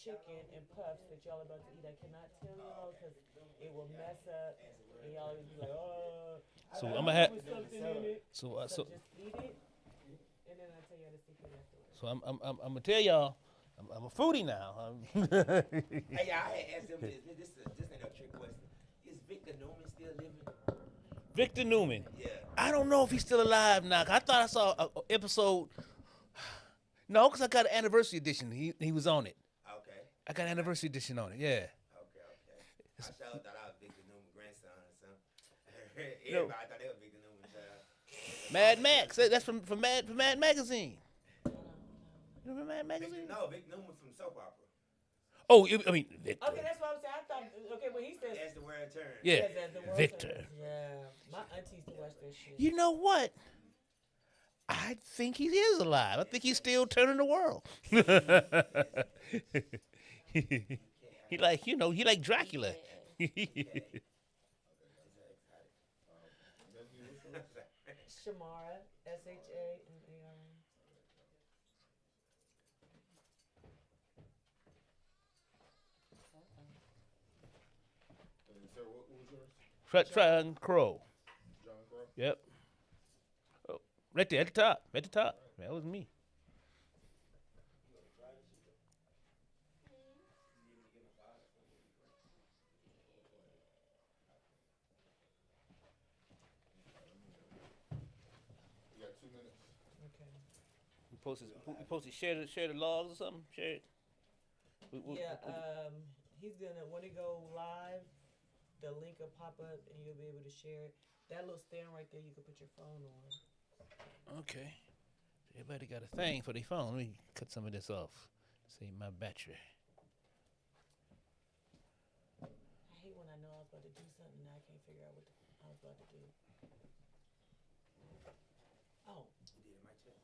chicken and puffs that y'all about to eat. I cannot tell y'all because it will mess up, and y'all will be like, oh, So I I'm gonna knew have. it was something in it. So So just eat it, and then I'll tell you the secret afterwards. so I'm gonna tell y'all. I'm a foodie now. Hey, y'all, I had asked them this. This ain't no trick question. Is Victor Newman still living? Victor Newman. Yeah. I don't know if he's still alive now. I thought I saw an episode. No, because I got an anniversary edition. He was on it. Okay. I got an anniversary edition on it. Yeah. Okay. I sure thought I was Victor Newman's grandson or something. You know, Everybody thought they were Victor Newman's child. Mad Max. That's from Mad Magazine. Hold on, hold on. You remember Mad Magazine? Victor Newman from soap opera. Oh, I mean Victor. Okay, that's what I'm saying. I thought, okay, when he says, As the world turns. Yeah, yes, as the world Victor. turns. Yeah, my auntie used to watch that shit. You know what? I think he is alive. I think he's still turning the world. he like he like Dracula. Shamara, SHAMARA. Sir, what was yours? Try Crow. John Crow? Yep. Oh, right there at the top. At the top. That was me. You got 2 minutes. Okay. We posted share the logs or something. Share it. Yeah, he's gonna, when it go live, the link will pop up and you'll be able to share it. That little stand right there, you can put your phone on. Okay. Everybody got a thing for their phone. Let me cut some of this off. Save my battery. I hate when I know I was about to do something and I can't figure out what I was about to do. Oh, You did it, my check.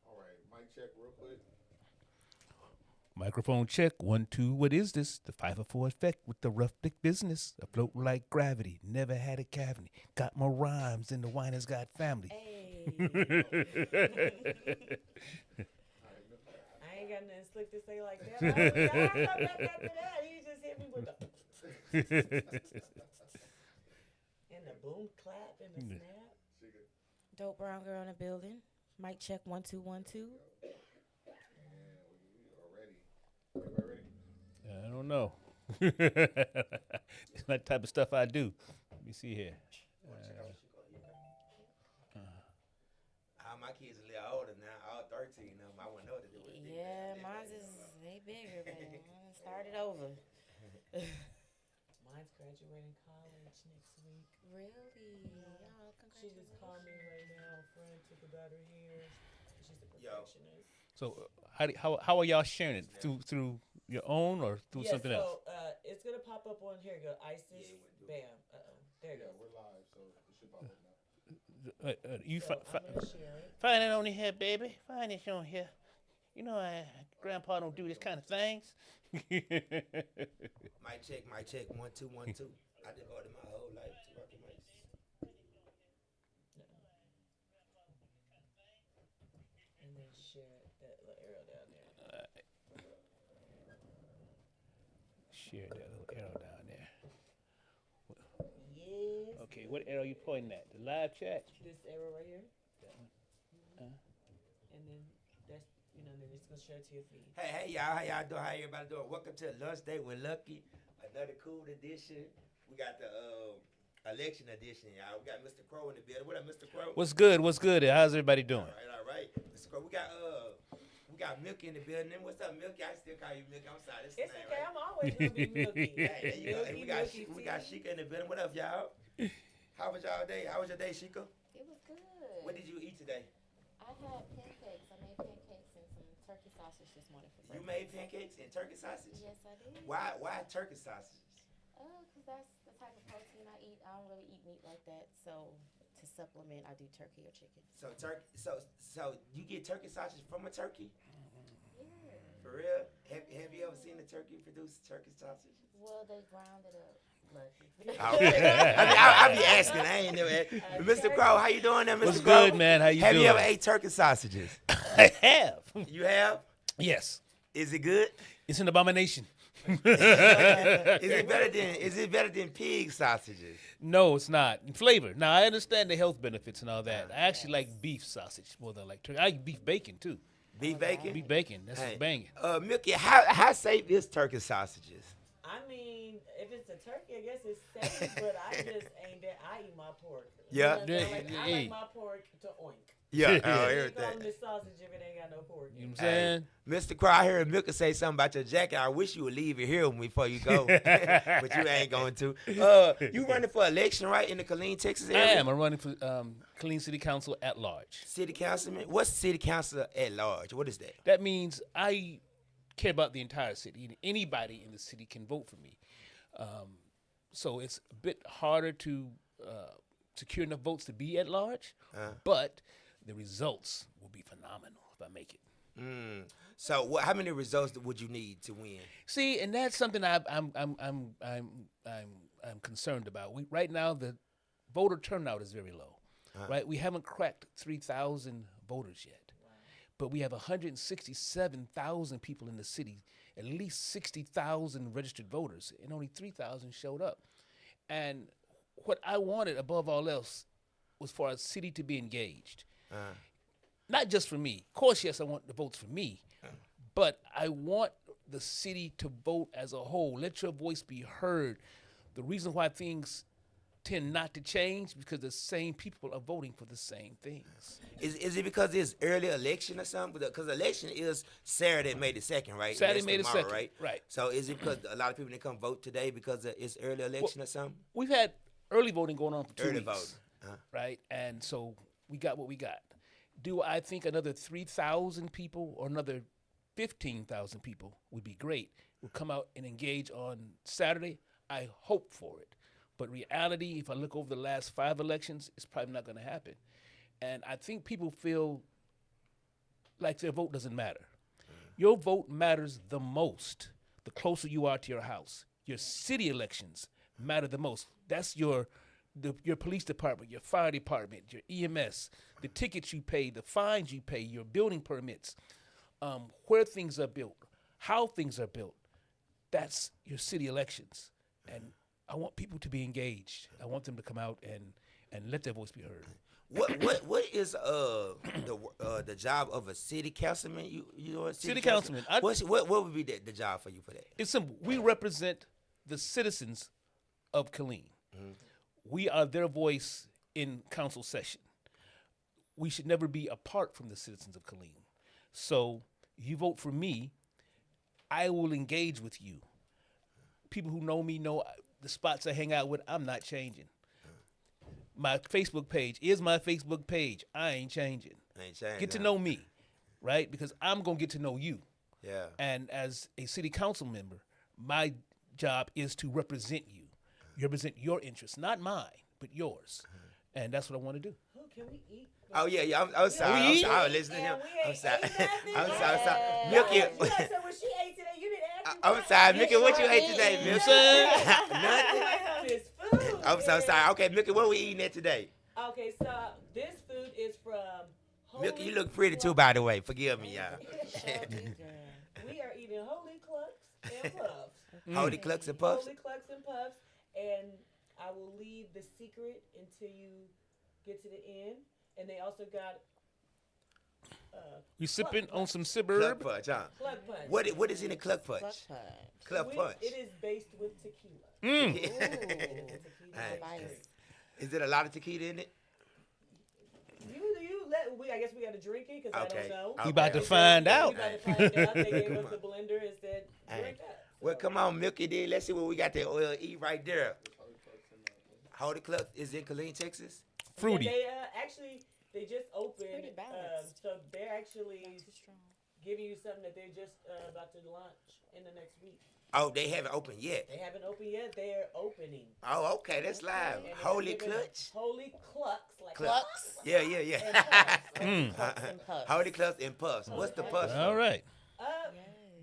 All right, mic check real quick. Microphone check. 1, 2. What is this? The 504 effect with the rough dick business. Afloat like gravity. Never had a cavity. Got more rhymes than the wine has got family. hey. All right, I ain't got nothing slick to say like that. I was back after that. He just hit me with the and the boom clap and the snap. Shika. Dope brown girl in the building. Mic check 1 2 1 2. And we are ready. Everybody ready? I don't know. It's not the type of stuff I do. Let me see here. My kids are a little older now, all 13 of them. I wouldn't know what to do with it. Yeah, mine's is they bigger, but I started over. Mine's graduating college next week. Really? Oh, She just called me right now. A friend took her daughter here. She's a Yo. perfectionist. So how are y'all sharing it through your own or through something else? So it's gonna pop up on here. Go ISIS. Bam. There it Yeah, goes. we're live, so it should pop up now. You So I'm gonna share it. find it on here, baby. Find it on here. You know, Grandpa don't do this kind of things. Mic check. 1 2 1 2. I did order my whole life to rock the mics. And then share that little arrow down there. Share that little arrow down there. Yes. Okay, what arrow you pointing at? The live chat. This arrow right here. That one. And then that's, then it's gonna show it to your feed. Hey, y'all. How y'all doing? How everybody doing? Welcome to Lunch Date with Lucky. Another cool edition. We got the election edition, y'all. We got Mr. Crow in the building. What up, Mr. Crow? What's good? What's good? How's everybody doing? All right. Mr. Crow, we got Milky in the building. What's up, Milky? I still call you Milky. I'm sorry. This It's name, okay. right? I'm always gonna be Milky. Hey, there you go. And Milky, we got T. Shika in the building. What up, y'all? How was y'all day? How was your day, Shika? It was good. What did you eat today? I had pancakes. I made pancakes and some turkey sausage this morning for You breakfast. made pancakes and turkey sausage? Yes, I did. Why turkey sausage? Because that's the type of protein I eat. I don't really eat meat like that. So to supplement, I do turkey or chicken. So you get turkey sausage from a turkey? Yeah. For real? Have you ever seen a turkey produce turkey sausage? Well, they ground it up. Okay. I be asking. I ain't never asked. Mr. Crow, how you doing there, Mr. What's Crow? good, man? How you Have doing? you ever ate turkey sausages? I have. You have? Yes. Is it good? It's an abomination. Is it better than pig sausages? No, it's not. In flavor. Now, I understand the health benefits and all that. I actually like beef sausage more than I like turkey. I like beef bacon, too. Beef bacon? Beef bacon. That's Hey, banging. Milky, how safe is turkey sausages? I mean, if it's a turkey, I guess it's safe, but I just ain't that. I eat my pork. Yeah. You know what I'm saying? I like my pork to oink. Yeah, You can't call everything. me sausage if it ain't got no pork. You know what I'm saying? Mr. Crow, I heard Milky say something about your jacket. I wish you would leave it here with me before you go, but you ain't going to. You running for election, right, in the Killeen, Texas I area? am. I'm running for Killeen City Council at large. City councilman? What's city council at large? What is that? That means I care about the entire city. Anybody in the city can vote for me. So it's a bit harder to secure enough votes to be at large, but the results will be phenomenal if I make it. So, how many results would you need to win? See, and that's something I'm concerned about. Right now, the voter turnout is very low. Right, we haven't cracked 3,000 voters yet, but we have 167,000 people in the city. At least 60,000 registered voters, and only 3,000 showed up. And what I wanted above all else was for our city to be engaged. Not just for me. Of course, yes, I want the votes for me, but I want the city to vote as a whole. Let your voice be heard. The reason why things tend not to change because the same people are voting for the same things. Is it because it's early election or something? Because election is Saturday, May the 2nd, right? Saturday, That's May the tomorrow, 2nd, right? right. So is it because a lot of people didn't come vote today because it's early election or something? We've had early voting going on for 2 Early weeks. voting. Right? And so we got what we got. Do I think another 3,000 people or another 15,000 people would be great? Would come out and engage on Saturday? I hope for it. But reality, if I look over the last 5 elections, it's probably not going to happen. And I think people feel like their vote doesn't matter. Your vote matters the most the closer you are to your house. Your city elections matter the most. That's your police department, your fire department, your EMS, the tickets you pay, the fines you pay, your building permits, where things are built, how things are built. That's your city elections. And I want people to be engaged. I want them to come out and let their voice be heard. What is the job of a city councilman? You know, City councilman. What would be the job for you for that? It's simple. We represent the citizens of Killeen. We are their voice in council session. We should never be apart from the citizens of Killeen. So you vote for me, I will engage with you. People who know me know the spots I hang out with, I'm not changing. My Facebook page is my Facebook page. I ain't changing. Get to know me, right? Because I'm going to get to know you. Yeah. And as a city council member, my job is to represent you. You represent your interests, not mine, but yours. And that's what I want to do. Oh, can we eat? Oh yeah. I'm sorry. We eat? I was listening to him. I'm sorry. I'm sorry. Yeah. Milky. You know, so when she ate today, you didn't ask me. I'm sorry, Milky. What you ate today, You know Milky? what I'm saying? Nothing. This food. I'm so sorry. Okay, Milky, what we eating at today? Okay, so this food is from Milky, you look pretty too, by the way. Forgive me, y'all. We are eating Holy Clucks and Puffs. Holy Clucks and Puffs. Holy Clucks and Puffs. And I will leave the secret until you get to the end. And they also got We sipping on some Cluck Sibberb. punch, huh? Cluck Punch. What is in the cluck punch? Cluck punch. It is based with tequila. Hey. Nice. Is there a lot of tequila in it? I guess we got to drink it because Okay. I don't know. We We about to Okay. find We out. about to find out. They gave us the blender and said, drink up. Well, come on, Milky D. Let's see what we got to eat right there. Holy Cluck is in Killeen, Texas. Fruity. Yeah, they actually they just opened. pretty balanced. So they're actually Too strong. giving you something that they're just about to launch in the next week. Oh, they haven't opened yet. They haven't opened yet. They're opening. Oh, okay, that's live. And they're Holy giving Clutch. Holy Clucks. Like Clucks. Yeah. Puffs and puffs. Holy Clucks and Puffs. What's the Puffs? All right.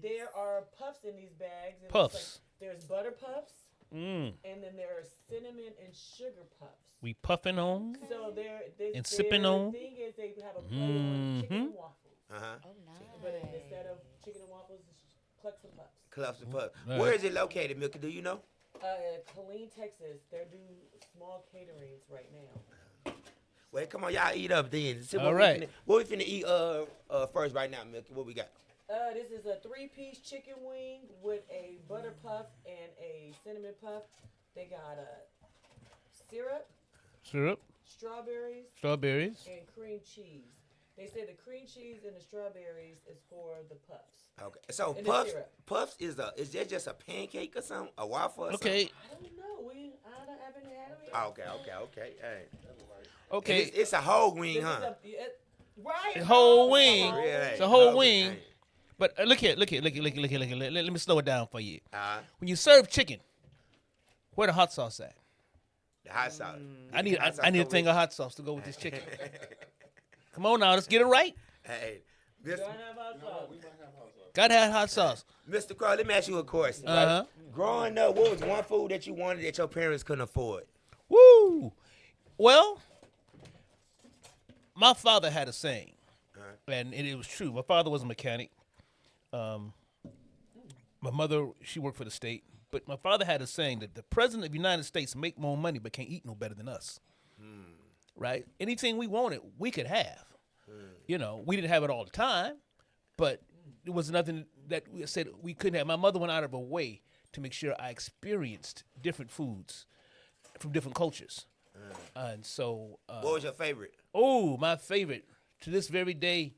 There are puffs in these bags. And Puffs. There's butter puffs. Mm. and then there are cinnamon and sugar puffs. We puffing on. So And sipping on. The thing is, they have a play on chicken and waffles, Uh-huh. Oh, nice. but instead of chicken and waffles, it's clucks and puffs. Clubs and Puffs. Right. Where is it located, Milky? Do you know? Killeen, Texas. They're doing small caterings right now. Well, come on, y'all eat up then. See All right. What we finna eat first right now, Milky? What we got? This is a 3-piece chicken wing with a butter puff and a cinnamon puff. They got syrup, Syrup, strawberries, strawberries. and cream cheese. They say the cream cheese and the strawberries is for the puffs. Okay. So And the Puffs, syrup. Puffs is that just a pancake or something? A waffle or Okay, I don't know. I haven't had them yet. something? Okay. Hey. okay. It's a whole wing, This huh? is right. A whole wing. Really? It's a whole Okay, wing. hey. But look here. Let me slow it down for you. Uh-huh. When you serve chicken, where the hot sauce at? The hot sauce. I need Hot sauce a go thing with of hot sauce to go with this chicken. Come on now, let's get it right. Hey, Mr. Don't have hot No, sauce. we might have hot sauce. Gotta have hot sauce. Mr. Crow, let me ask you a question. right? Uh-huh. Growing up, what was one food that you wanted that your parents couldn't afford? Woo! Well, my father had a saying, and it was true. My father was a mechanic. My mother, she worked for the state. But my father had a saying that the president of the United States make more money but can't eat no better than us. Right? Anything we wanted, we could have. You know, we didn't have it all the time, but there was nothing that we said we couldn't have. My mother went out of her way to make sure I experienced different foods from different cultures. And so, What was your favorite? oh, my favorite to this very day,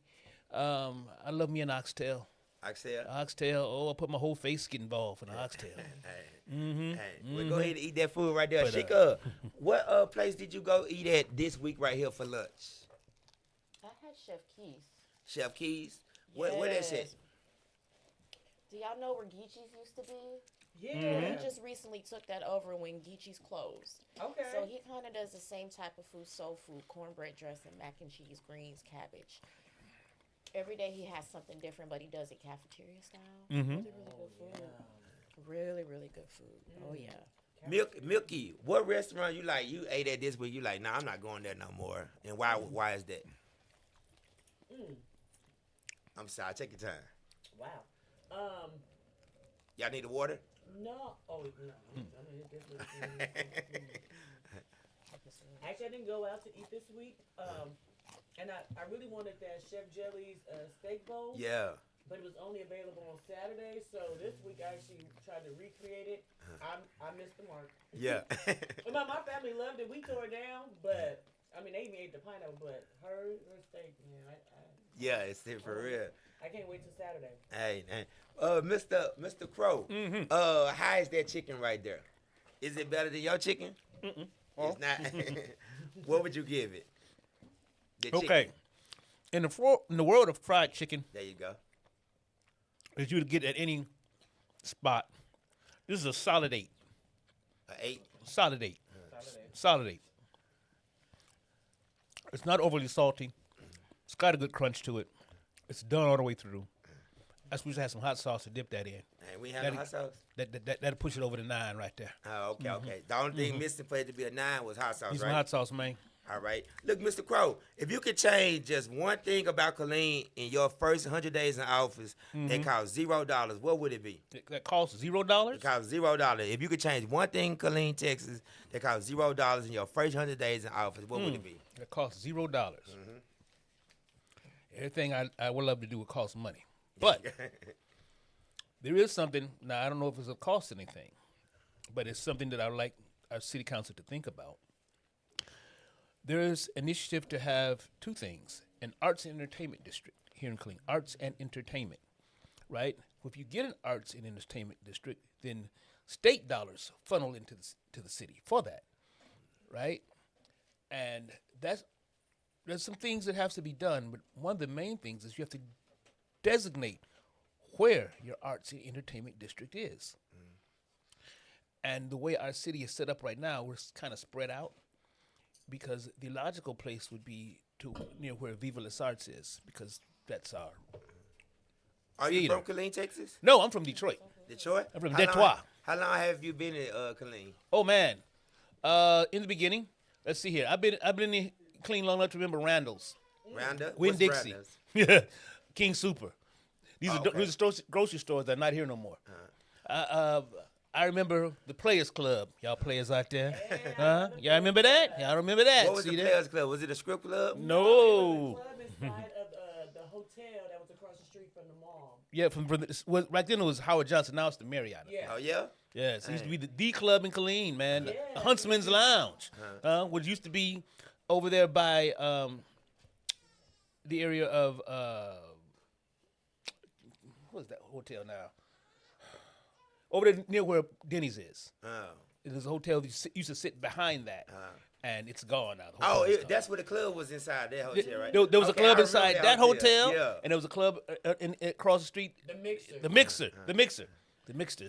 I love me an oxtail. Oxtail? Oxtail, oh, I put my whole face get involved in an oxtail. Hey, well, go ahead and eat that food right there. But, Sheka, what place did you go eat at this week right here for lunch? I had Chef Keys. Chef Keys? What that shit? Yes. Do y'all know where Geechee's used to be? Yeah. He just recently took that over when Geechee's closed. Okay. So he kind of does the same type of food, soul food, cornbread dressing, mac and cheese, greens, cabbage. Every day he has something different, but he does it cafeteria style. Really, really good food. Really, really good food. Oh, yeah. Milky, what restaurant you like? You ate at this week. You like, nah, I'm not going there no more. And why is that? I'm sorry. Take your time. Wow. Y'all need the water? No. Oh, no. I mean, it's definitely. Actually, I didn't go out to eat this week. And I really wanted that Chef Jelly's steak bowl. Yeah. But it was only available on Saturday. So this week I actually tried to recreate it. I missed the mark. Yeah. My family loved it. We tore it down, but I mean, they even ate the pineapple. But her steak, man, Yeah, it's it for real. I can't wait till Saturday. Hey. Mr. Crow. How is that chicken right there? Is it better than your chicken? It's not. What would you give it? The chicken. Okay. In the world of fried chicken, There you go. that you would get at any spot, this is a solid 8. 8. Solid 8. Solid 8. It's not overly salty. It's got a good crunch to it. It's done all the way through. I suppose you have some hot sauce to dip that in. Hey, we have no hot sauce. That'll push it over the 9 right there. Oh, okay. The only thing missing for it to be a 9 was hot sauce, Need some right? hot sauce, man. All right. Look, Mr. Crow, if you could change just one thing about Killeen in your first 100 days in office that costs $0, what would it be? That costs $0? It costs $0. If you could change one thing in Killeen, Texas that costs $0 in your first 100 days in office, what would it be? That costs $0. Everything I would love to do would cost money. But there is something, now I don't know if it's a cost anything, but it's something that I would like our city council to think about. There is initiative to have two things, an arts and entertainment district here in Killeen, arts and entertainment, right? If you get an arts and entertainment district, then state dollars funnel into the city for that, right? And there's some things that have to be done, but one of the main things is you have to designate where your arts and entertainment district is. And the way our city is set up right now, we're kind of spread out because the logical place would be to near where Viva Las Arts is because that's our Are you theater. from Killeen, Texas? No, I'm from Detroit. Detroit? I'm from How Detroit. long- How long have you been at Killeen? Oh man, in the beginning, let's see here. I've been in clean long enough to remember Randall's, Roundup? Winn What's Dixie, Roundup's? King Super. These Oh, are okay. these are grocery stores that are not here no more. I remember the Players Club. Y'all players out there, Y'all remember that? Y'all remember that? What was See the that? Players Club? Was it a strip club? No. Club inside of the hotel that was across the street from the mall. Yeah, back then it was Howard Johnson. Now it's the Marriott. Yeah. Oh, yeah? Yes, it used to be the club in Killeen, man. Yeah. The Huntsman's Lounge, which used to be over there by the area of what is that hotel now? Over there near where Denny's is. Oh. There's a hotel that used to sit behind that, and it's gone now. The Oh, hotel is gone. that's where the club was inside that hotel, right? There was a Okay, club I inside remember that hotel, Yeah. and there was a club across the street. The mixer. The mixer.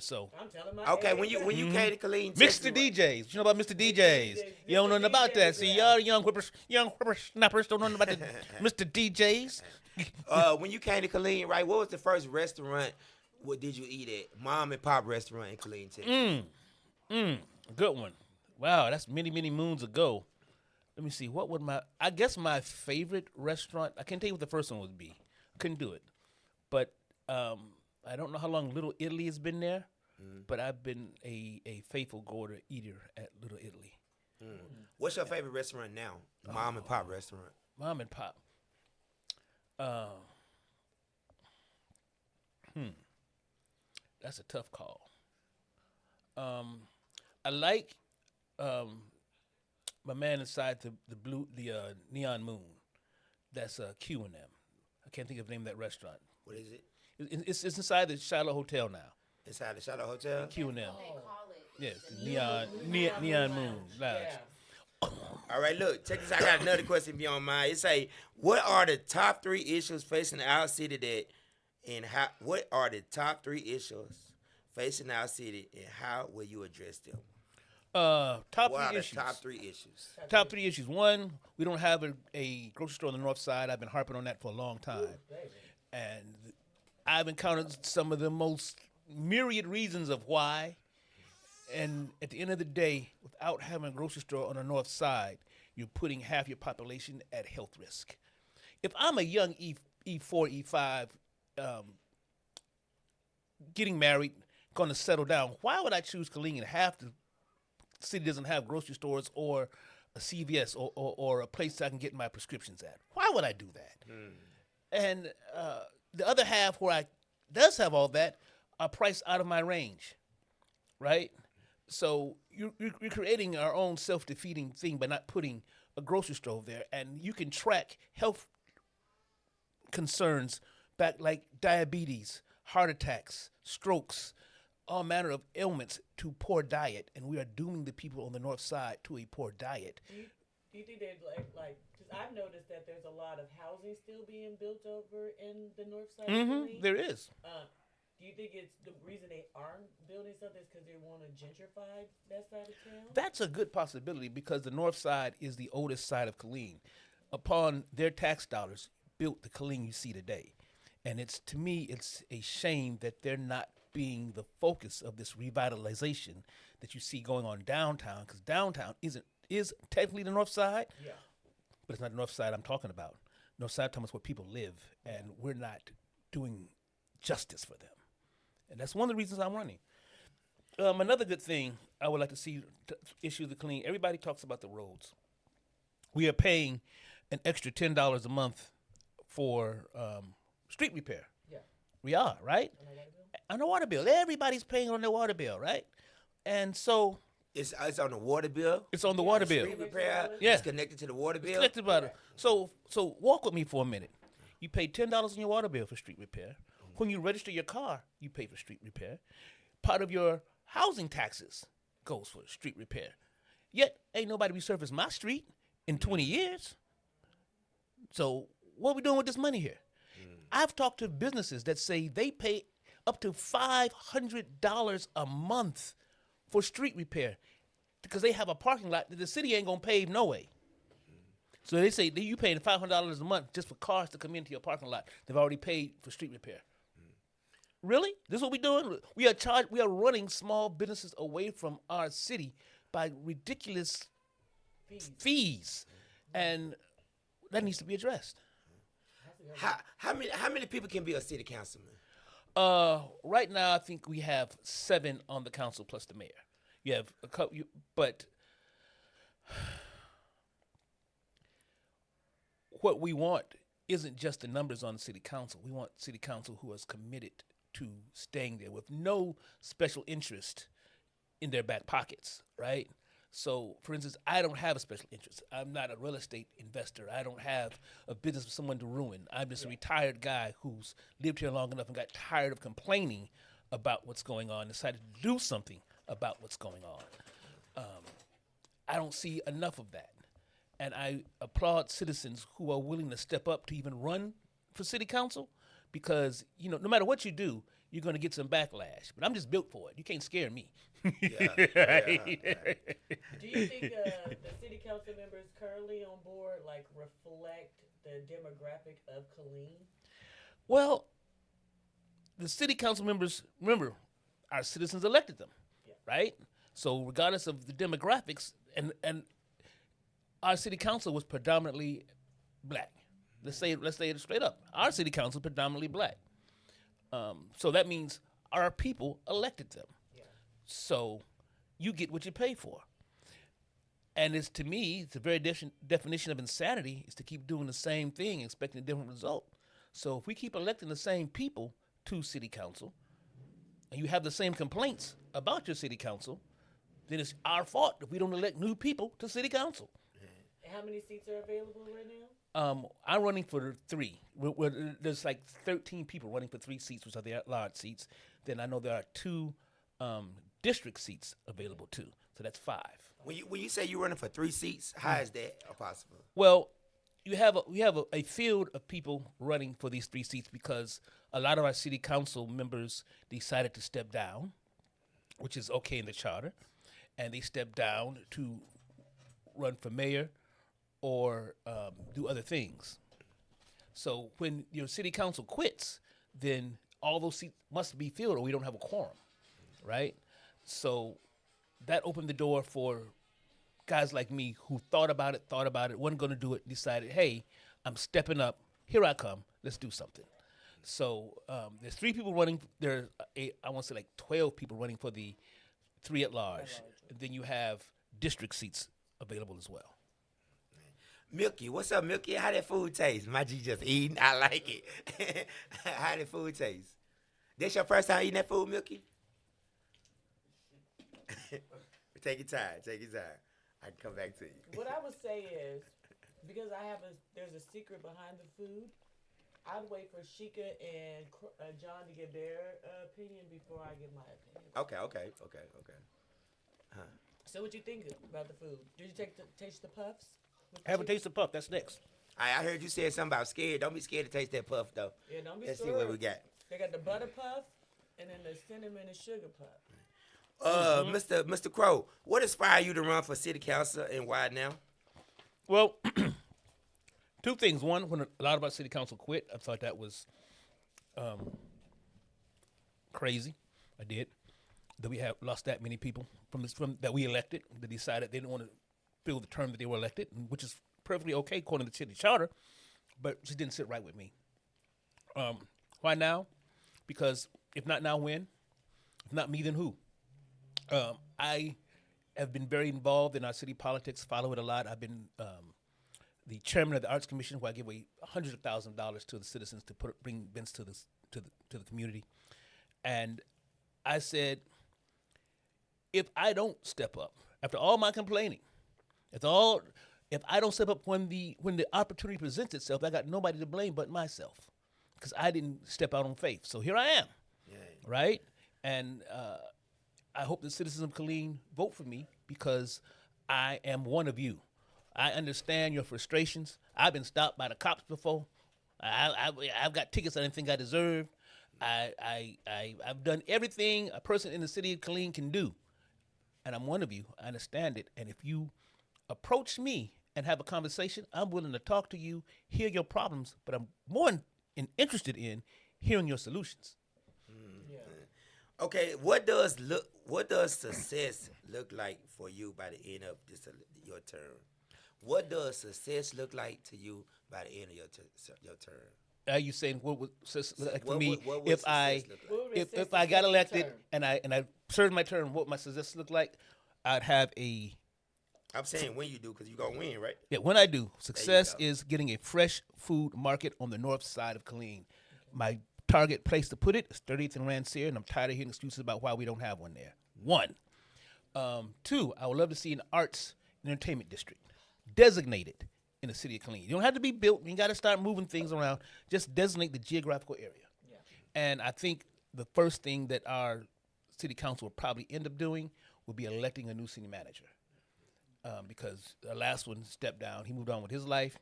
So I'm telling my Okay, age. when you came to Killeen, Mr. Texas, DJs. You know about Mr. DJs? You don't know nothing about that. See, y'all young whippersnappers don't know nothing about the Mr. DJs. when you came to Killeen, right? What was the first restaurant? What did you eat at? Mom and Pop restaurant in Killeen, Texas. Good one. Wow, that's many, many moons ago. Let me see. What would I guess my favorite restaurant, I can't tell you what the first one would be. I couldn't do it. But I don't know how long Little Italy has been there, but I've been a faithful goer eater at Little Italy. What's your favorite restaurant now? Mom and Pop restaurant. Mom and Pop. That's a tough call. I like my man inside the Neon Moon. That's Q&M. I can't think of the name of that restaurant. What is it? It's inside the Shiloh Hotel now. Inside the Shadow Hotel? Q&M. They call it. Yes, the Neon Moon Lounge. Yeah. All right, look, check this out. I got another question if you don't mind. It say, what are the top 3 issues facing our city what are the top 3 issues facing our city and how will you address them? Top What are 3 the issues. top 3 issues? Top 3 issues. One, we don't have a grocery store on the north side. I've been harping on that for a long time. And I've encountered some of the most myriad reasons of why. And at the end of the day, without having a grocery store on the north side, you're putting half your population at health risk. If I'm a young E4, E5, getting married, going to settle down, why would I choose Killeen and half the city doesn't have grocery stores or a CVS or a place I can get my prescriptions at? Why would I do that? And the other half where I does have all that are priced out of my range, right? So you're creating our own self-defeating thing by not putting a grocery store there, and you can track health concerns back like diabetes, heart attacks, strokes, all manner of ailments to poor diet, and we are dooming the people on the north side to a poor diet. Do you think that like because I've noticed that there's a lot of housing still being built over in the north side of Killeen? There is. Do you think it's the reason they aren't building something is because they want to gentrify that side of town? That's a good possibility because the north side is the oldest side of Killeen. Upon their tax dollars, built the Killeen you see today. And to me, it's a shame that they're not being the focus of this revitalization that you see going on downtown, because downtown is technically the north side, but it's not the north side I'm talking about. North side talking about where people live, and we're not doing justice for them. And that's one of the reasons I'm running. Another good thing I would like to see issue the Killeen. Everybody talks about the roads. We are paying an extra $10 a month for street repair. Yeah. We are, right? On the water bill. Everybody's paying on their water bill, right? And so It's on the water bill. it's on the water bill. Street repair. Yeah. It's connected to the water bill. Collected about it. So walk with me for a minute. You pay $10 on your water bill for street repair. When you register your car, you pay for street repair. Part of your housing taxes goes for street repair. Yet ain't nobody resurfaced my street in 20 years. So what are we doing with this money here? I've talked to businesses that say they pay up to $500 a month for street repair because they have a parking lot that the city ain't gonna pave no way. So they say that you paying $500 a month just for cars to come into your parking lot. They've already paid for street repair. Really? This is what we're doing? We are running small businesses away from our city by ridiculous fees. And that needs to be addressed. How many people can be a city councilman? Right now I think we have 7 on the council plus the mayor. You have a couple, but what we want isn't just the numbers on the city council. We want city council who is committed to staying there with no special interest in their back pockets, right? So, for instance, I don't have a special interest. I'm not a real estate investor. I don't have a business for someone to ruin. I'm just a retired guy who's lived here long enough and got tired of complaining about what's going on, decided to do something about what's going on. I don't see enough of that. And I applaud citizens who are willing to step up to even run for city council because, you know, no matter what you do, you're going to get some backlash. But I'm just built for it. You can't scare me. Do you think the city council members currently on board like reflect the demographic of Killeen? Well, the city council members, remember, our citizens elected them, right? So regardless of the demographics, and our city council was predominantly black. Let's say it straight up. Our city council is predominantly black. So that means our people elected them. So you get what you pay for. And it's, to me, the very definition of insanity is to keep doing the same thing, expecting a different result. So if we keep electing the same people to city council, and you have the same complaints about your city council, then it's our fault if we don't elect new people to city council. And how many seats are available right now? I'm running for 3. There's like 13 people running for 3 seats, which are the at-large seats. Then I know there are 2 district seats available too. So that's 5. When you say you're running for 3 seats, how is that possible? Well, we have a field of people running for these 3 seats because a lot of our city council members decided to step down, which is okay in the charter, and they stepped down to run for mayor or do other things. So when your city council quits, then all those seats must be filled or we don't have a quorum, right? So that opened the door for guys like me who thought about it, wasn't going to do it, decided, hey, I'm stepping up. Here I come. Let's do something. So there's 3 people running. There are, I want to say like 12 people running for the 3 at large. And then you have district seats available as well. Milky, what's up, Milky? How that food taste? My G just eating. I like it. How that food taste? This your first time eating that food, Milky? Take your time. I can come back to you. What I would say is, because there's a secret behind the food, I'd wait for SHEKIA and John to give their opinion before I give my opinion. Okay. So what you think about the food? Did you taste the puffs? Have a taste of puff. That's next. I heard you say something about scared. Don't be scared to taste that puff, though. Yeah, don't be Let's scared. see what we got. They got the butter puff and then the cinnamon and sugar puff. Mr. Crow, what inspired you to run for city council and why now? Well, 2 things. One, when a lot of our city council quit, I thought that was crazy. I did. That we have lost that many people from that we elected that decided they didn't want to fill the term that they were elected, which is perfectly okay according to the city charter, but it just didn't sit right with me. Why now? Because if not now, when? If not me, then who? I have been very involved in our city politics, follow it a lot. I've been the chairman of the Arts Commission, where I give away hundreds of thousands of dollars to the citizens to bring events to the community. And I said, if I don't step up, after all my complaining, if I don't step up when the opportunity presents itself, I got nobody to blame but myself, because I didn't step out on faith. So here I am, right? And I hope the citizens of Killeen vote for me because I am one of you. I understand your frustrations. I've been stopped by the cops before. I've got tickets I didn't think I deserved. I've done everything a person in the city of Killeen can do, and I'm one of you. I understand it. And if you approach me and have a conversation, I'm willing to talk to you, hear your problems, but I'm more interested in hearing your solutions. Okay, what does success look like for you by the end of your term? What does success look like to you by the end of your term? Are you saying what would like for What me what would if I success look like? What would if assist I the got second elected term? and I served my term, what my success look like? I'd have a I'm saying when you do, because you're going to win, right? yeah. When I do, success go. is getting a fresh food market on the north side of Killeen. My target place to put it is 30th and Rancier, and I'm tired of hearing excuses about why we don't have one there. One, two. I would love to see an arts and entertainment district designated in the city of Killeen. You don't have to be built. You got to start moving things around. Just designate the geographical area. Yeah. And I think the first thing that our city council will probably end up doing will be electing a new city manager. Because the last one stepped down. He moved on with his life.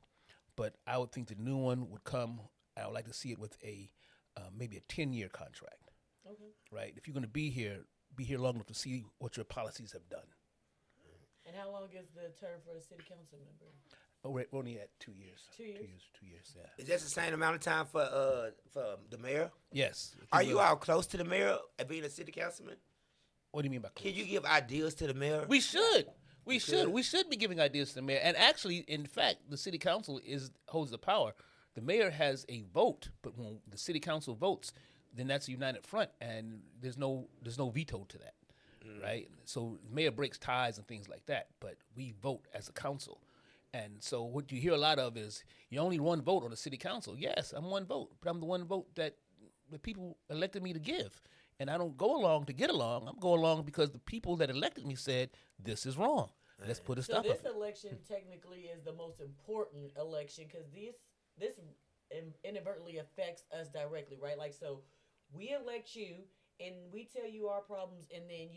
But I would think the new one would come. I would like to see it with a maybe a 10-year contract. Okay. Right? If you're going to be here long enough to see what your policies have done. And how long is the term for a city council member? Oh, we're only at 2 years. 2 years? 2 years, yeah. Is that the same amount of time for the mayor? Yes. Are you all close to the mayor at being a city councilman? What do you mean by close? Can you give ideas to the mayor? We should. We should. should. We should be giving ideas to the mayor. And actually, in fact, the city council holds the power. The mayor has a vote, but when the city council votes, then that's a united front, and there's no veto to that, right? So the mayor breaks ties and things like that, but we vote as a council. And so what you hear a lot of is you only one vote on the city council. Yes, I'm one vote, but I'm the one vote that the people elected me to give. And I don't go along to get along. I'm going along because the people that elected me said this is wrong. Let's put a So stop on this it. election technically is the most important election because this inadvertently affects us directly, right? Like, so we elect you and we tell you our problems, and then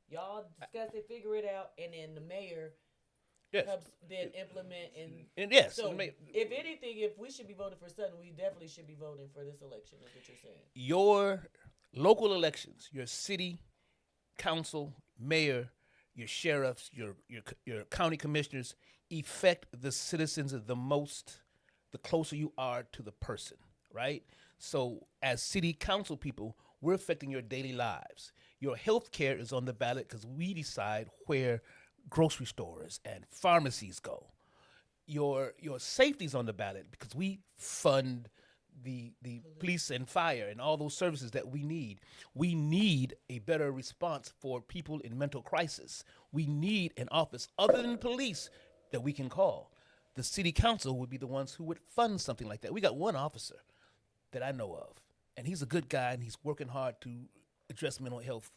y'all discuss it, figure it out, and then the mayor Yes. helps then implement And yes, So, the mayor- if anything, if we should be voting for something, we definitely should be voting for this election. Is what you're saying? your local elections, your city council, mayor, your sheriffs, your county commissioners affect the citizens the most the closer you are to the person, right? So as city council people, we're affecting your daily lives. Your health care is on the ballot because we decide where grocery stores and pharmacies go. Your safety's on the ballot because we fund the police and fire and all those services that we need. We need a better response for people in mental crisis. We need an office other than police that we can call. The city council would be the ones who would fund something like that. We got one officer that I know of, and he's a good guy, and he's working hard to address mental health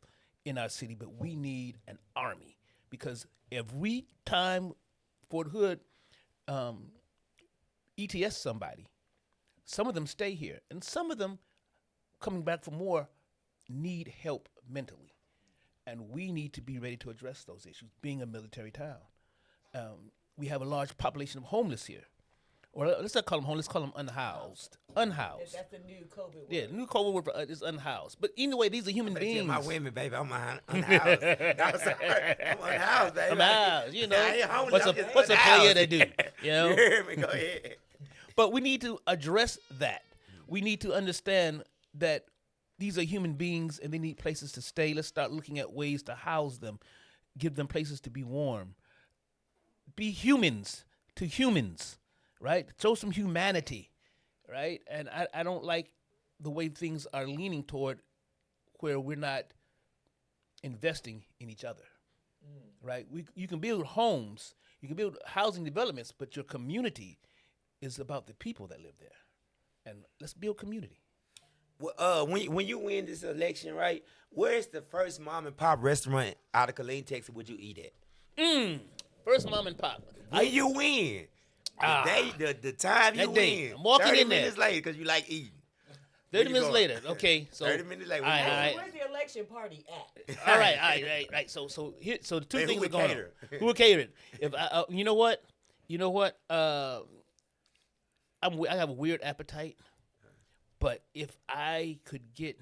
in our city, but we need an army because every time Fort Hood ETS somebody, some of them stay here, and some of them coming back for more need help mentally. And we need to be ready to address those issues, being a military town. We have a large population of homeless here. Or let's not call them homeless, call them unhoused. Unhoused. That's the new COVID word. Yeah, the new COVID word is unhoused. But anyway, these are human beings. My women, baby, I'm unhoused. I'm sorry. I'm unhoused, baby. Unhoused, you know. I ain't homeless, I'm What's just a player unhoused. to do? You know? You hear me? Go ahead. But we need to address that. We need to understand that these are human beings and they need places to stay. Let's start looking at ways to house them, give them places to be warm. Be humans to humans, right? Show some humanity, right? And I don't like the way things are leaning toward where we're not investing in each other, right? You can build homes, you can build housing developments, but your community is about the people that live there. And let's build community. Well, when you win this election, right? Where's the first mom and pop restaurant out of Killeen, Texas? Would you eat at? First mom and pop. When you win, the time you That day. win, I'm walking 30 in there. minutes later because you like eating. 30 you minutes going? later. Okay, so 30 minutes later. All right, where you all going? right. Where's the election party at? all right. So the two Hey, who things are would going cater? on. Who would cater? If you know what? I have a weird appetite, but if I could get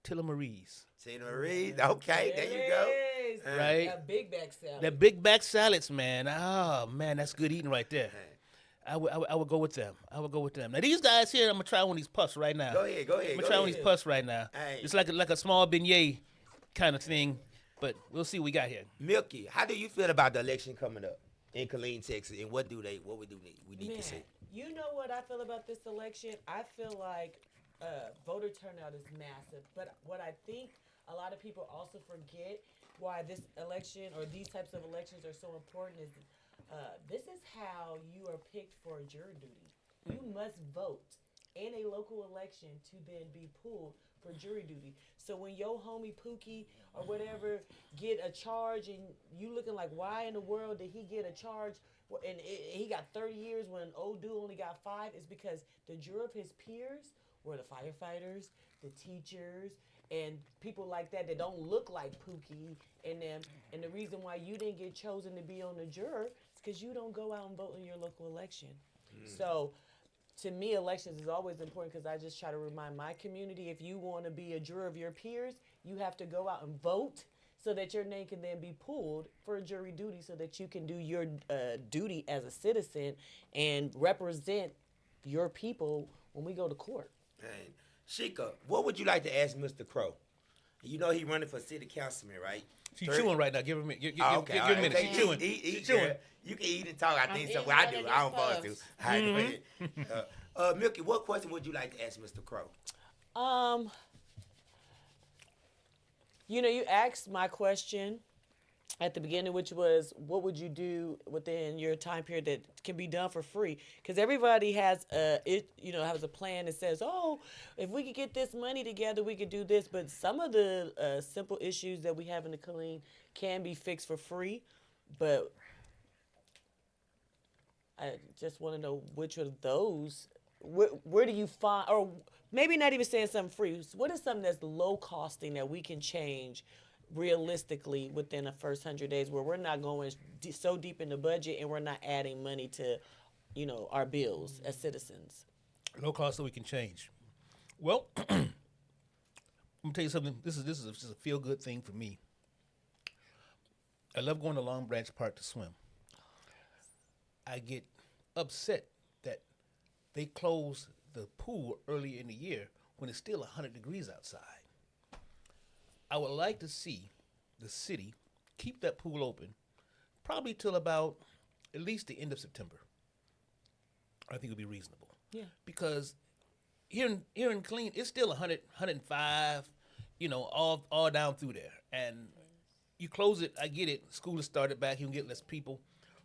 Tilla Marie's, Tina Marie. Okay, there you go. Yes. right? That big back salad. That big back salads, man. Oh man, that's good eating right there. I would go with them. I would go with them. Now these guys here, I'm gonna try one of these puffs right now. Go ahead. I'm gonna try one of these puffs right now. Hey. It's like a small beignet kind of thing, but we'll see what we got here. Milky, how do you feel about the election coming up in Killeen, Texas, and what we need to see? You know what I feel about this election? I feel like voter turnout is massive, but what I think a lot of people also forget why this election or these types of elections are so important is this is how you are picked for jury duty. You must vote in a local election to then be pulled for jury duty. So when your homie Pookie or whatever get a charge and you looking like, why in the world did he get a charge? And he got 30 years when old dude only got 5. It's because the jury of his peers were the firefighters, the teachers, and people like that don't look like Pookie and them. And the reason why you didn't get chosen to be on the juror is because you don't go out and vote in your local election. So to me, elections is always important because I just try to remind my community, if you want to be a juror of your peers, you have to go out and vote so that your name can then be pulled for jury duty so that you can do your duty as a citizen and represent your people when we go to court. Hey, Shekia, what would you like to ask Mr. Crow? You know he running for city councilman, right? She's chewing right now. Give her a minute. Give Okay, her a minute. okay. She's chewing. Eat, chewing. girl. You can eat and talk. I think I'm so. eating Well, I one do. of I don't these supposed to. All right, go ahead. Milky, what question would you like to ask Mr. Crow? You know, you asked my question at the beginning, which was, what would you do within your time period that can be done for free? Because everybody has has a plan that says, oh, if we could get this money together, we could do this. But some of the simple issues that we have in the Killeen can be fixed for free. But I just want to know which of those, where do you find, or maybe not even saying something free. What is something that's low costing that we can change realistically within the first 100 days where we're not going so deep in the budget and we're not adding money to, our bills as citizens? Low cost so we can change. Well, I'm gonna tell you something. This is just a feel good thing for me. I love going to Long Branch Park to swim. I get upset that they close the pool early in the year when it's still 100 degrees outside. I would like to see the city keep that pool open probably till about at least the end of September. I think it would be reasonable. Yeah. Because here in Killeen, it's still 100, 105, all down through there. And you close it, I get it. School has started back, you can get less people.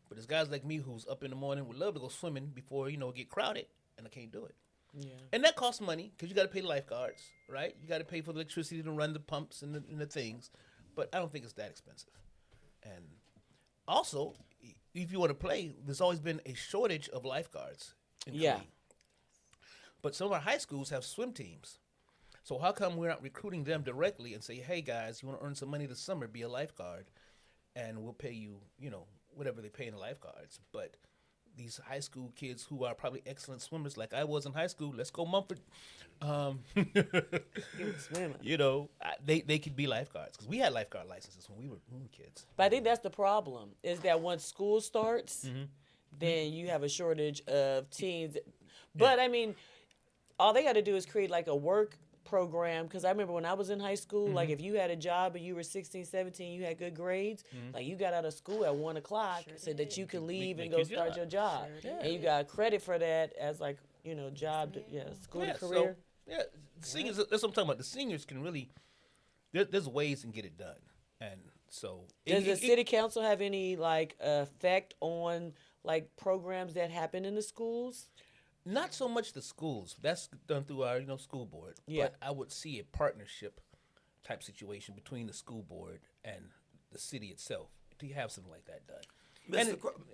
But there's guys like me who's up in the morning would love to go swimming before, it get crowded, and I can't do it. Yeah. And that costs money because you got to pay the lifeguards, right? You got to pay for the electricity to run the pumps and the things. But I don't think it's that expensive. And also, if you want to play, there's always been a shortage of lifeguards in Yeah. Killeen. But some of our high schools have swim teams. So how come we're not recruiting them directly and say, hey, guys, you want to earn some money this summer, be a lifeguard, and we'll pay you, whatever they pay in the lifeguards. But these high school kids who are probably excellent swimmers like I was in high school, let's go Mumford, Swimming. they could be lifeguards because we had lifeguard licenses when we were kids. But I think that's the problem, is that once school starts, then you have a shortage of teens. But, I mean, all they got to do is create, like, a work program, because I remember when I was in high school, like, if you had a job and you were 16, 17, you had good grades, like, you got out of school at 1 o'clock so that you could leave and go start your job. And you got credit for that as, like, job, school to career. So, seniors, that's what I'm talking about. The seniors can really, there's ways to get it done. And so. Does the city council have any, like, effect on, like, programs that happen in the schools? Not so much the schools. That's done through our, school board. Yeah. But I would see a partnership type situation between the school board and the city itself to have something like that done.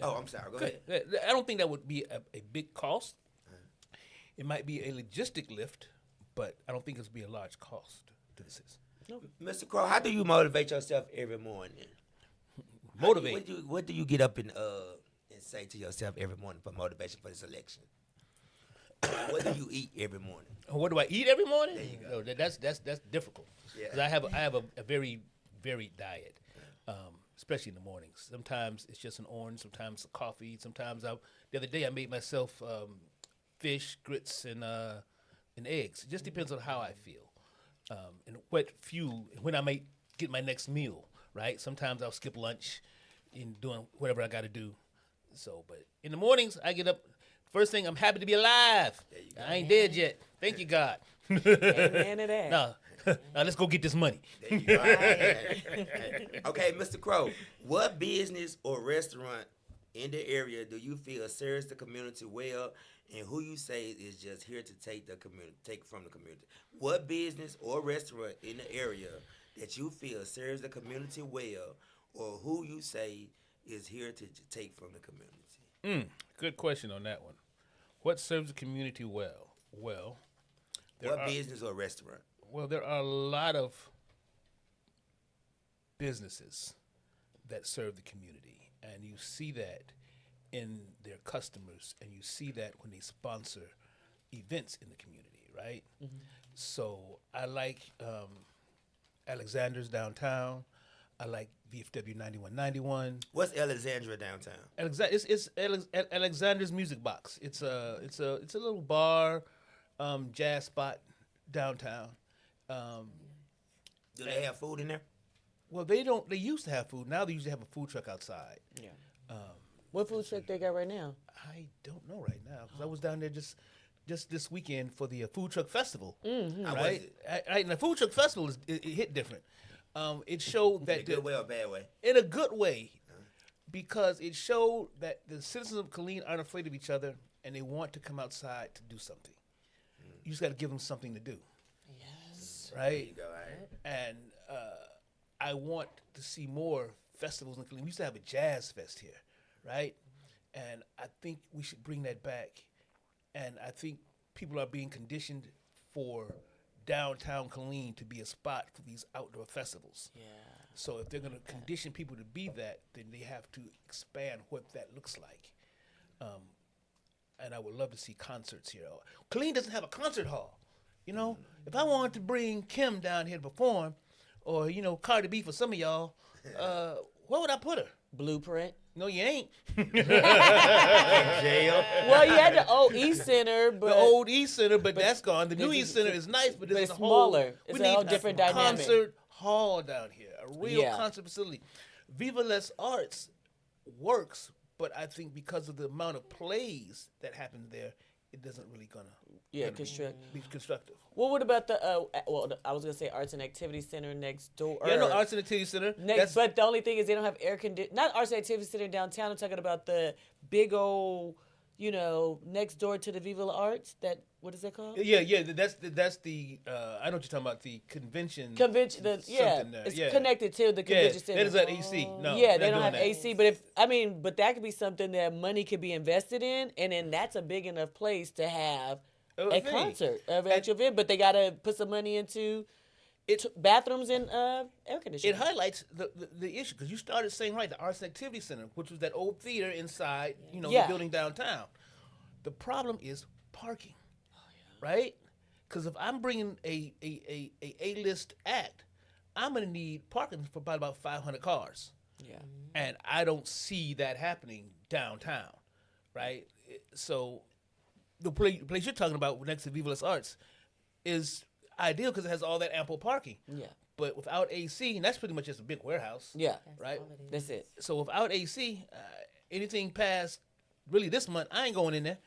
I'm sorry. Go ahead. I don't think that would be a big cost. It might be a logistic lift, but I don't think it's be a large cost to the citizens. Mr. Crow, how do you motivate yourself every morning? Motivate. What do you get up and say to yourself every morning for motivation for this election? What do you eat every morning? What do I eat every morning? There you go. No, that's difficult. Yeah. 'Cause I have a very varied diet. especially in the mornings. Sometimes it's just an orange, sometimes a coffee. Sometimes the other day I made myself fish, grits, and eggs. It just depends on how I feel and what fuel, when I might get my next meal, right? Sometimes I'll skip lunch in doing whatever I got to do. So, but in the mornings, I get up. First thing, I'm happy to be alive. I ain't dead yet. Thank you, God. Amen to that. Now, let's go get this money. There you go. Okay, Mr. Crow, what business or restaurant in the area do you feel serves the community well, and who you say is just here to take from the community? What business or restaurant in the area that you feel serves the community well, or who you say is here to take from the community? Good question on that one. What serves the community well? Well, What business or restaurant? Well, there are a lot of businesses that serve the community, and you see that in their customers, and you see that when they sponsor events in the community, right? Mm-hmm. So I like Alexander's downtown. I like VFW 9191. What's Alexandria downtown? It's Alexander's Music Box. It's a little bar, jazz spot downtown. Do they have food in there? Well, they don't. They used to have food. Now they usually have a food truck outside. Yeah. What food truck they got right now? I don't know right now because I was down there just this weekend for the food truck festival. Mm-hmm. Right. And the food truck festival it hit different. It showed that in a good way or bad way? In a good way, because it showed that the citizens of Killeen aren't afraid of each other and they want to come outside to do something. You just got to give them something to do. Yes. Right. There you go. Right. And I want to see more festivals in Killeen. We used to have a jazz fest here, right? And I think we should bring that back. And I think people are being conditioned for downtown Killeen to be a spot for these outdoor festivals. Yeah. So if they're going to condition people to be that, then they have to expand what that looks like. And I would love to see concerts here. Killeen doesn't have a concert hall. You know, if I wanted to bring Kim down here to perform, or, Cardi B for some of y'all, where would I put her? Blueprint. No, you ain't. Jail. Well, you had the old East Center, but the old East Center, but that's gone. The new East Center is nice, but it's a smaller. It's we a need whole different dynamic. Concert hall down here, a real Yeah. concert facility. Viva Les Arts works, but I think because of the amount of plays that happen there, it doesn't really gonna be constructive. Well, what about the I was gonna say Arts and Activity Center next door. Yeah, no, Arts and Activity Center. But the only thing is they don't have air conditioning. Not Arts and Activity Center downtown. I'm talking about the big old, next door to the Viva La Arts. What is that called? Yeah. That's the. I know what you're talking about. The convention. Convention. It's connected to the convention center. That is at AC. No. Yeah, they don't have AC. But but that could be something that money could be invested in, and then that's a big enough place to have a concert, an actual event. But they gotta put some money into bathrooms and air conditioning. It highlights the issue because you started saying the Arts and Activity Center, which was that old theater inside, the building downtown. The problem is parking, right? Because if I'm bringing a A-list act, I'm gonna need parking for about 500 cars. Yeah, and I don't see that happening downtown, right? So the place you're talking about next to Viva Les Arts is ideal because it has all that ample parking. Yeah. But without AC, and that's pretty much just a big warehouse. Yeah. Right? That's it. So without AC, anything past really this month, I ain't going in there.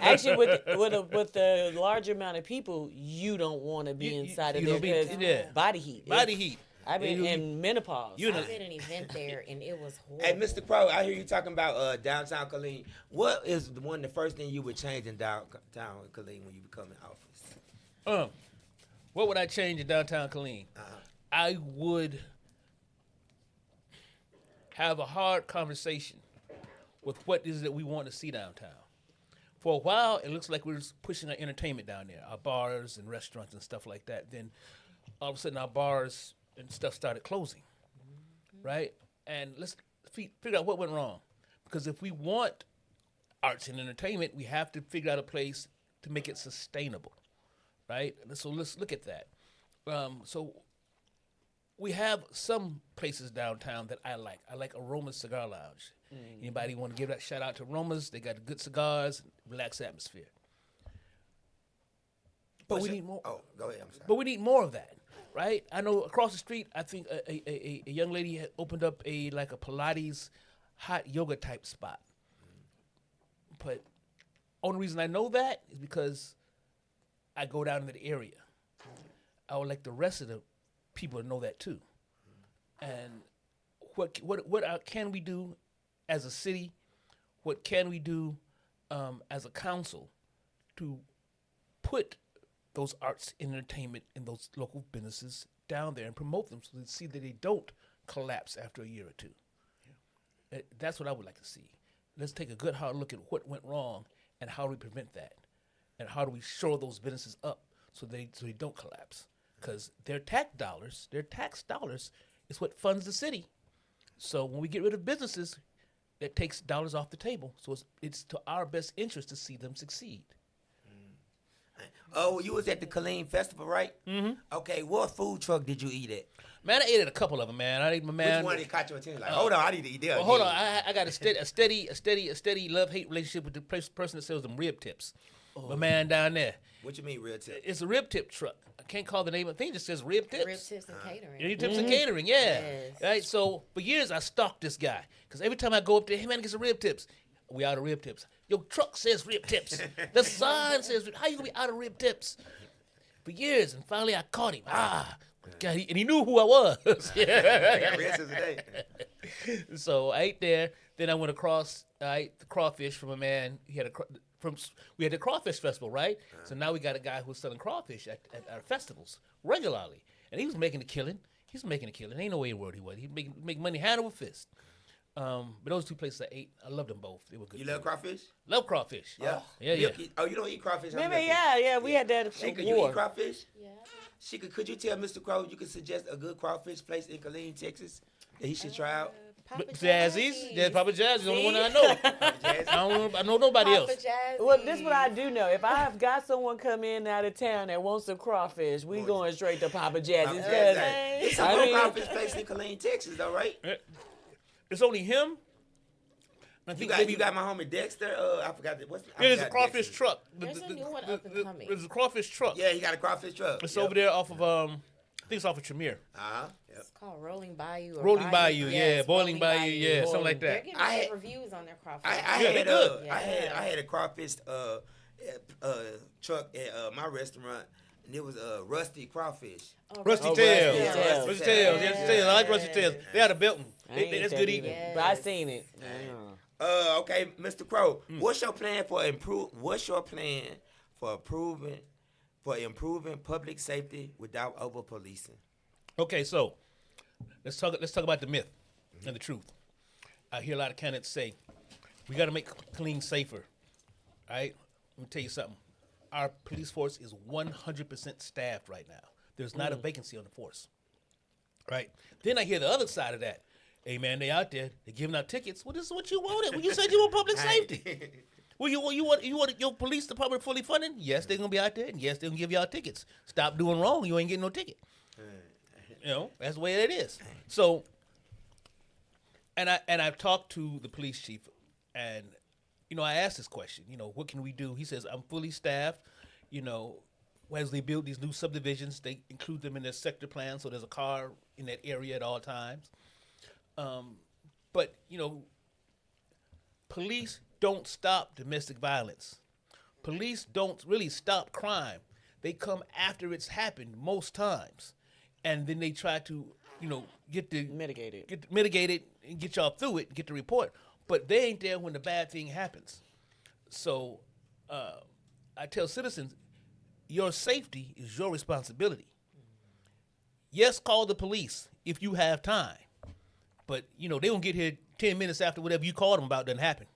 Actually, with the large amount of people, you don't want to be inside of there because body heat. Body heat. I mean, and menopause. I did an event there, and it was horrible. Hey, Mr. Crow, I hear you talking about downtown Killeen. What is the first thing you would change in downtown Killeen when you become in office? What would I change in downtown Killeen? I would have a hard conversation with what is it that we want to see downtown. For a while, it looks like we're pushing our entertainment down there, our bars and restaurants and stuff like that. Then all of a sudden, our bars and stuff started closing, right? And let's figure out what went wrong. Because if we want arts and entertainment, we have to figure out a place to make it sustainable, right? So let's look at that. So we have some places downtown that I like. I like Aroma's Cigar Lounge. Anybody want to give that shout out to Aroma's? They got good cigars, relaxed atmosphere. But we need more. Oh, go ahead. I'm sorry. But we need more of that, right? I know across the street, I think a young lady had opened up a Pilates hot yoga type spot. But only reason I know that is because I go down in that area. I would like the rest of the people to know that too. And what can we do as a city? What can we do as a council to put those arts and entertainment in those local businesses down there and promote them so they see that they don't collapse after a year or two? That's what I would like to see. Let's take a good hard look at what went wrong and how do we prevent that, and how do we shore those businesses up so they don't collapse, because their tax dollars is what funds the city. So when we get rid of businesses, that takes dollars off the table. So it's to our best interest to see them succeed. Oh, you was at the Killeen Festival, right? Mm-hmm. Okay, what food truck did you eat at? Man, I ate at a couple of them, man. I ate my man. Which one did caught your attention? Like, hold on, I need to eat there. Well, hold on, I got a steady love-hate relationship with the person that sells them rib tips. My man down there. What you mean, real tip? It's a rib tip truck. I can't call the name. I think it just says rib tips. Rib tips and catering. Rib tips and catering, yeah. Yes. Right. So for years I stalked this guy because every time I go up there, hey man, get some rib tips. We out of rib tips. Your truck says rib tips. The sign says, how you gonna be out of rib tips? For years, and finally I caught him. God, and he knew who I was. I got ribs today. So I ate there. Then I went across. I ate the crawfish from a man. We had the crawfish festival, right? So now we got a guy who's selling crawfish at our festivals regularly, and he was making a killing. Ain't no way in the world he was. He make money hand over fist. But those two places I ate, I loved them both. They were good. You love crawfish? Love crawfish. Yeah. Yeah. Milky. Oh, you don't eat crawfish? I'm Maybe, Milky. yeah, we had that. Shika, you eat crawfish? Yeah. Shika, could you tell Mr. Crow you could suggest a good crawfish place in Killeen, Texas that he should try out? Papa Jazzy's. There's Papa Jazzy's, the only one I know. I know nobody else. Well, this is what I do know. If I have got someone come in out of town that wants some crawfish, we going straight to Papa Jazzy's. It's a good crawfish place in Killeen, Texas, though, right? It's only him. I You think got my homie Dexter. I forgot what's. There's a crawfish truck. There's a new one up and coming. There's a crawfish truck. Yeah, he got a crawfish truck. It's over there off of I think it's off of Tremere. Yep. It's called Rolling Bayou. Rolling Bayou, yeah. Yes, Boiling Bayou, yeah. Something like They're that. getting I good had- reviews on their crawfish. I Yeah, had they good. I had a crawfish truck at my restaurant, and it was Rusty Crawfish. Oh, Rusty Rusty Tails. Tails. Rusty Tails. Yes, Rusty Tails. I like Rusty Tails. They out of Belton. I ain't That's that good either, eating. but I seen it. Okay, Mr. Crow, what's your plan for improving public safety without over policing? Okay, so let's talk about the myth and the truth. I hear a lot of candidates say we got to make Killeen safer. All right, let me tell you something. Our police force is 100% staffed right now. There's not a vacancy on the force. Right. Then I hear the other side of that. Hey man, they out there. They giving out tickets. Well, this is what you wanted. Well, you said you want public safety. Well, you want your police department fully funded? Yes, they're gonna be out there, and yes, they're gonna give y'all tickets. Stop doing wrong. You ain't getting no ticket. You know, that's the way it is. So, and I've talked to the police chief, and I asked this question. What can we do? He says I'm fully staffed. As they build these new subdivisions, they include them in their sector plan, so there's a car in that area at all times. But police don't stop domestic violence. Police don't really stop crime. They come after it's happened most times, and then they try to, Mitigate it. mitigate it and get y'all through it, get the report. But they ain't there when the bad thing happens. So I tell citizens, your safety is your responsibility. Yes, call the police if you have time. But, they don't get here 10 minutes after whatever you called them about doesn't happen.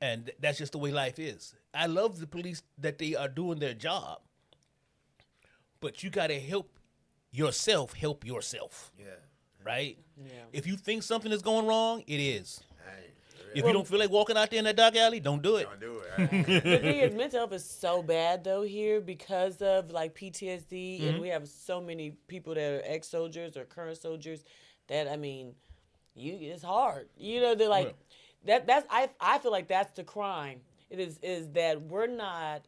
And that's just the way life is. I love the police that they are doing their job. But you got to help yourself. Yeah. Right? Yeah. If you think something is going wrong, it is. If you don't feel like walking out there in that dark alley, don't do it. Don't do it. The thing is, mental health is so bad though here because of like PTSD, and we have so many people that are ex-soldiers or current soldiers that it's hard. They're like that's I feel like that's the crime. It is that we're not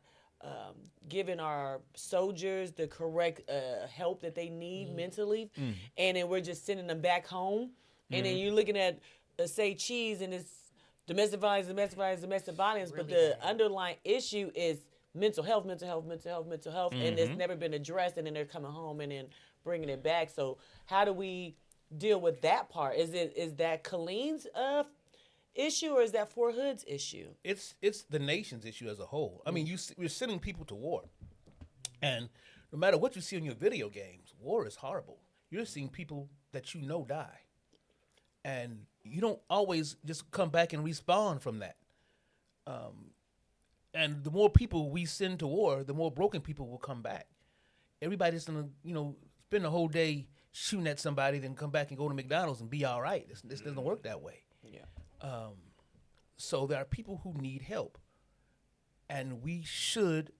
giving our soldiers the correct help that they need mentally, and then we're just sending them back home, and then you're looking at say cheese and it's domestic violence, but the underlying issue is mental health, and it's never been addressed, and then they're coming home and then bringing it back. So how do we deal with that part? Is that Colleen's issue, or is that Fort Hood's issue? It's the nation's issue as a whole. I mean, we're sending people to war, and no matter what you see in your video games, war is horrible. You're seeing people that die, and you don't always just come back and respawn from that. And the more people we send to war, the more broken people will come back. Everybody's gonna, spend the whole day shooting at somebody, then come back and go to McDonald's and be all right. This doesn't work that way. Yeah. So there are people who need help, and we should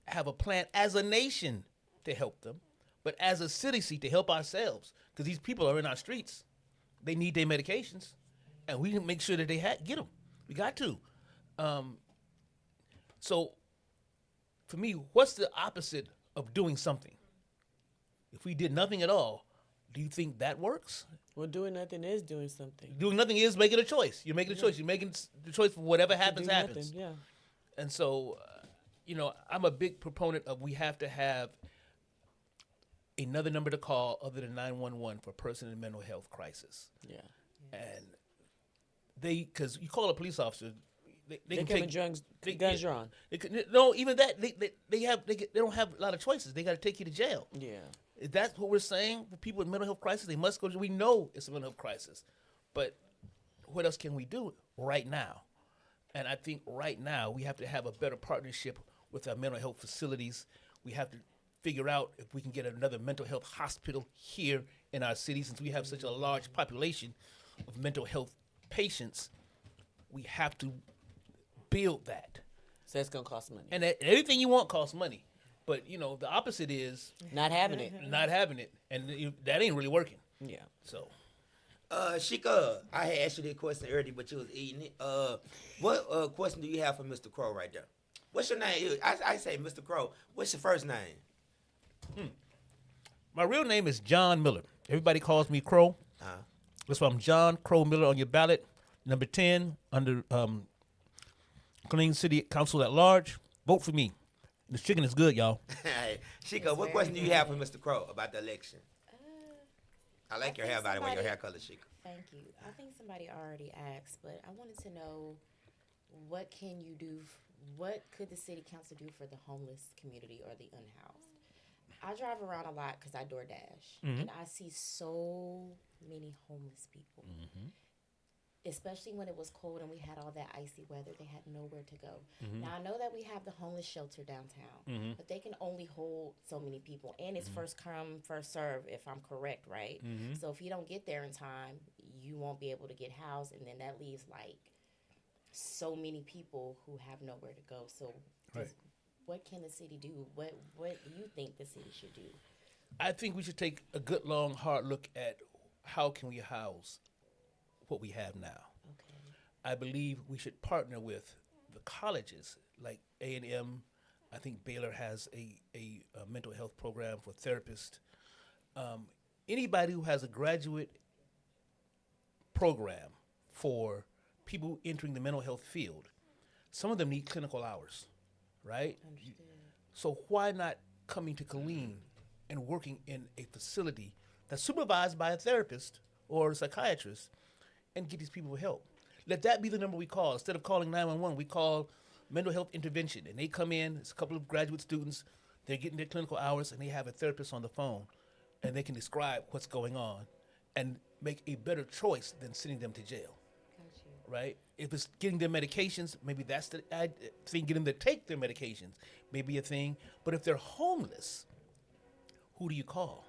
have a plan as a nation to help them, but as a city seat to help ourselves, because these people are in our streets. They need their medications, and we need to make sure that they get them. We got to. So, for me, what's the opposite of doing something? If we did nothing at all, do you think that works? Well, doing nothing is doing something. Doing nothing is making a choice. You're making a choice. You're making the choice for whatever happens, Do happens. nothing, yeah. And so, I'm a big proponent of we have to have another number to call other than 911 for a person in mental health crisis. Yeah. And because you call a police officer, they can come take in guns drawn. No, even that they don't have a lot of choices. They got to take you to jail. Yeah. If that's what we're saying for people with mental health crisis, they must go to. We know it's a mental health crisis, but what else can we do right now? And I think right now we have to have a better partnership with our mental health facilities. We have to figure out if we can get another mental health hospital here in our city, since we have such a large population of mental health patients. We have to build that. So that's gonna cost money. And everything you want costs money, but the opposite is Not having it. not having it, and that ain't really working. Yeah. So Sheka, I had asked you this question earlier, but you was eating it. What question do you have for Mr. Crow right there? What's your name? I say Mr. Crow. What's your first name? my real name is John Miller. Everybody calls me Crow. That's why I'm John Crow Miller on your ballot, number 10 under Clean City Council at Large. Vote for me. This chicken is good, y'all. Hey, Sheka, what question do you have for Mr. Crow about the election? I like your hair, by the way, your hair color, Sheka. Thank you. I think somebody already asked, but I wanted to know, what can you do? What could the city council do for the homeless community or the unhoused? I drive around a lot because I DoorDash, and I see so many homeless people. Especially when it was cold and we had all that icy weather, they had nowhere to go. Now, I know that we have the homeless shelter downtown, but they can only hold so many people. And it's first come, first serve, if I'm correct, right? So if you don't get there in time, you won't be able to get housed, and then that leaves, so many people who have nowhere to go. So what can the city do? What do you think the city should do? I think we should take a good, long, hard look at how can we house what we have now. Okay. I believe we should partner with the colleges like A&M. I think Baylor has a mental health program for therapists. Anybody who has a graduate program for people entering the mental health field, some of them need clinical hours, right? Understood. So why not coming to Killeen and working in a facility that's supervised by a therapist or a psychiatrist and get these people help? Let that be the number we call. Instead of calling 911, we call mental health intervention. And they come in, it's a couple of graduate students, they're getting their clinical hours, and they have a therapist on the phone, and they can describe what's going on and make a better choice than sending them to jail. Gotcha. Right? If it's getting their medications, maybe that's the thing, getting them to take their medications, maybe a thing. But if they're homeless, who do you call?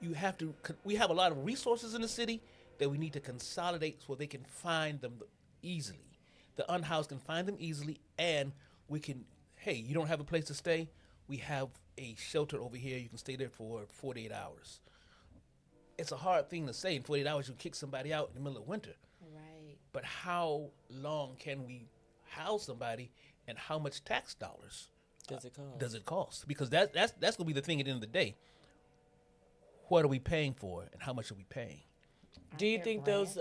We have a lot of resources in the city that we need to consolidate so they can find them easily. the unhoused can find them easily, and we can. Hey, you don't have a place to stay? We have a shelter over here. You can stay there for 48 hours. It's a hard thing to say. In 48 hours, you kick somebody out in the middle of winter. Right. But how long can we house somebody, and how much tax dollars Does it cost? Because that's going to be the thing at the end of the day. What are we paying for, and how much are we paying? Do you think those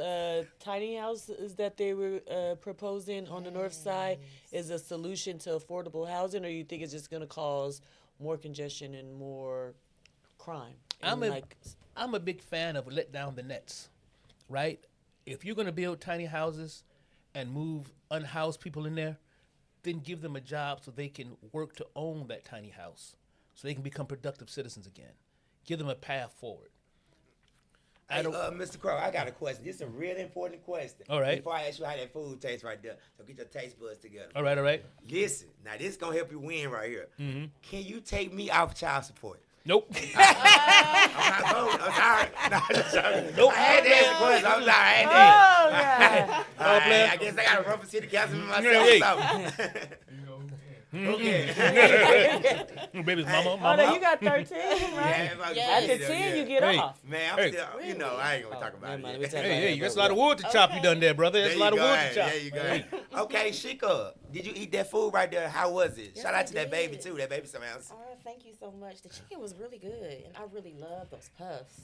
tiny houses that they were proposing on the north side is a solution to affordable housing, or you think it's just going to cause more congestion and more crime? And I'm a big fan of let down the nets, right? If you're going to build tiny houses and move unhoused people in there, then give them a job so they can work to own that tiny house, so they can become productive citizens again. Give them a path forward. Hey, Mr. Crow, I got a question. This is a really important question. All right. Before I ask you how that food tastes right there, so get your taste buds together. All right. Listen, now this is gonna help you win right here. Mm-hmm. Can you take me off child support? Nope. I'm not voting. I'm sorry. No, I'm sorry. Nope. I had to ask the question. I'm sorry. I had to. Oh, God. All right, I guess I got to run for city councilman myself. Hey. or something. Okay. Baby's Hey. mama. Oh, no, you got 13, Yeah, right? if I Yes. can After get it, 10, yeah. you get Hey. off. Man, I'm Hey. still, you know, I ain't gonna talk about never mind. it. We talk Hey, about hey, it. that's a lot of wood to chop you done there, brother. That's There a lot you of go. wood to chop. There you go. Okay, Shika, did you eat that food right there? How was it? Yes, Shout I out to that baby did. too. That baby something else. Oh, thank you so much. The chicken was really good, and I really love those puffs.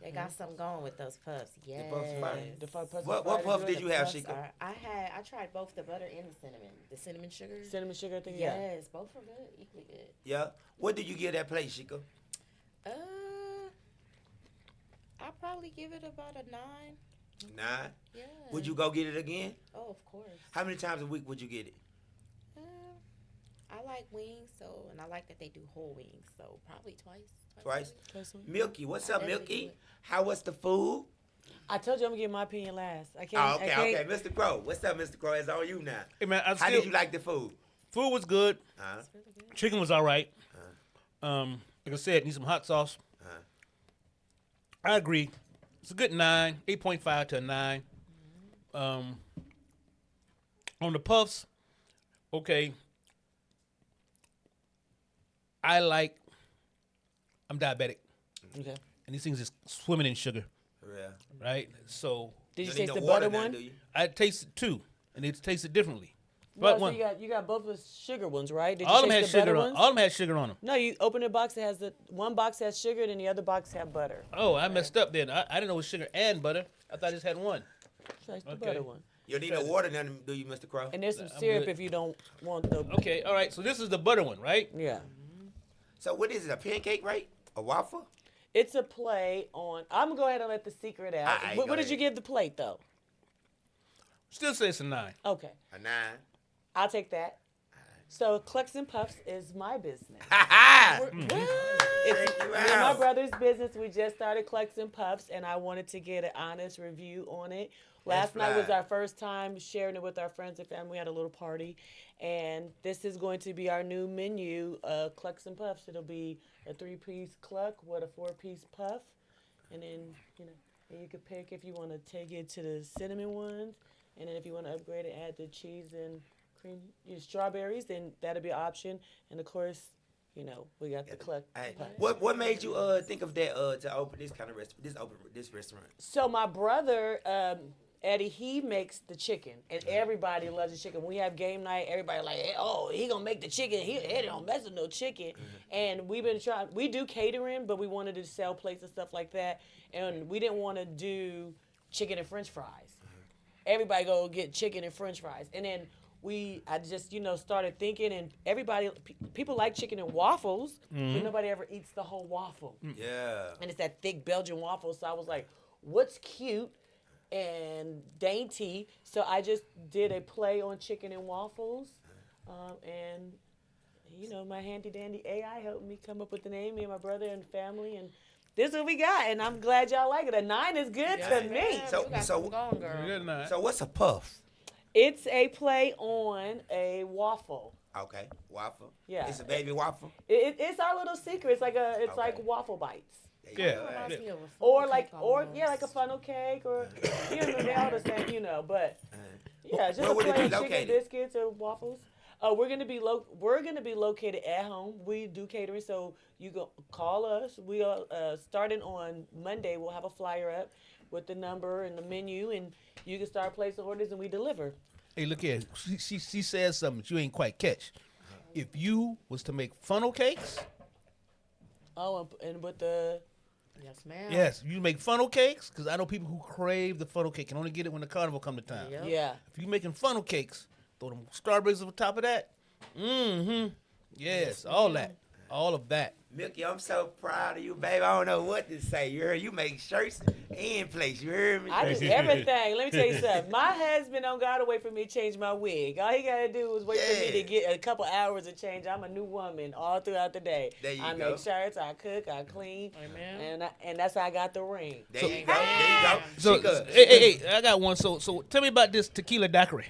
They got something going with those puffs. Yes. puffs fire. The puff What fried puff is did good. you have, Puffs Shika? I tried both the butter and the cinnamon. The cinnamon sugar. Cinnamon sugar thing, yeah. Yes, both were good, equally good. Yeah. What did you give that plate, Shika? I'll probably give it about a 9. 9. Yeah. Would you go get it again? Oh, of course. How many times a week would you get it? I like wings, and I like that they do whole wings, so probably twice. Twice? a week. Milky, what's I up, definitely Milky? would. How was the food? I told you I'm going to give my opinion last. I can't. Oh, okay, I can't. okay. Mr. Crow. What's up, Mr. Crow? It's on you now. Hey, man, How did you like the food? Food was good. It's really good. Chicken was all right. Like I said, need some hot sauce. I agree. It's a good 9, 8.5 to a 9. On the puffs, okay. I'm diabetic, Okay. and these things is swimming in sugar, Yeah. right? So Did you don't taste need the no butter water now, one? do you? I tasted 2, and it tasted differently. Well, But so one, you got both of the sugar ones, right? Did you all of them taste had the butter sugar on. ones? All of them had sugar on them. No, you open a box that has one box has sugar and the other box have butter. Oh, I messed up then. I didn't know it was sugar and butter. I thought I just had one. Taste the Okay. butter one. You don't need no water now, do you, Mr. Crow? And there's some I'm syrup good. if you don't want the. Okay, all right. So this is the butter one, right? Yeah. So what is it, a pancake, right? A waffle? It's a play on. I'm gonna go ahead and let the secret out. Aight, What go did you ahead. give the plate though? Still say it's a 9. Okay, A 9. I'll take that. So Clucks and Puffs is my business. Ha ha! It's you me and my out. brother's business. We just started Clucks and Puffs, and I wanted to get an honest review on it. Last night was fly. our first time sharing it with our friends and family. We had a little party, and this is going to be our new menu, Clucks and Puffs. It'll be a 3-piece cluck with a 4-piece puff, and then and you could pick if you want to take it to the cinnamon ones, and then if you want to upgrade it, add the cheese and cream, strawberries, then that'll be an option. And of course, we got the cluck. Hey, puff. what made you think of that to open this kind of this restaurant? So my brother, Eddie, he makes the chicken, and everybody loves the chicken. When we have game night, everybody like, hey, oh, he gonna make the chicken. Eddie don't mess with no chicken. And we've been trying. We do catering, but we wanted to sell plates and stuff like that, and we didn't want to do chicken and French fries. Everybody go get chicken and French fries, and then I just started thinking, and people like chicken and waffles, but nobody ever eats the whole waffle. Yeah. And it's that thick Belgian waffle. So I was like, what's cute and dainty? So I just did a play on chicken and waffles. And, my handy dandy AI helped me come up with the name, me and my brother and family. And this is what we got. And I'm glad y'all like it. A 9 is good to me. Man, So- you got so- something going, girl. Good 9. So what's a puff? It's a play on a waffle. Okay, waffle. Yeah. It's a baby waffle. It's our little secret. It's like like Okay. waffle bites. There you Yeah. go. Reminds me of a Or funnel like cake almost. like a funnel cake or they all the same, but Yeah, just Where a would it be plain chicken located? biscuits or waffles. We're gonna be located at home. We do catering, so you go call us. We are starting on Monday. We'll have a flyer up with the number and the menu, and you can start placing orders, and we deliver. Hey, look here. She says something that you ain't quite catch. If you was to make funnel cakes, Oh, and with the Yes, ma'am. yes, you make funnel cakes because I know people who crave the funnel cake can only get it when the carnival come to town. Yep. yeah. If you making funnel cakes, throw them strawberries on top of that. Mm-hmm. Yes, all of that. Milky, I'm so proud of you, baby. I don't know what to say. You heard? You make shirts and plates. You heard me? I do everything. Let me tell you something. My husband don't gotta wait for me to change my wig. All he gotta do is wait for me to Yeah. get a couple hours of change. I'm a new woman all throughout the day. There you I go. make shirts, I cook, I clean, Amen. and that's how I got the ring. There you go. There you go. So, Sheka. hey, I got one. So tell me about this tequila daiquiri.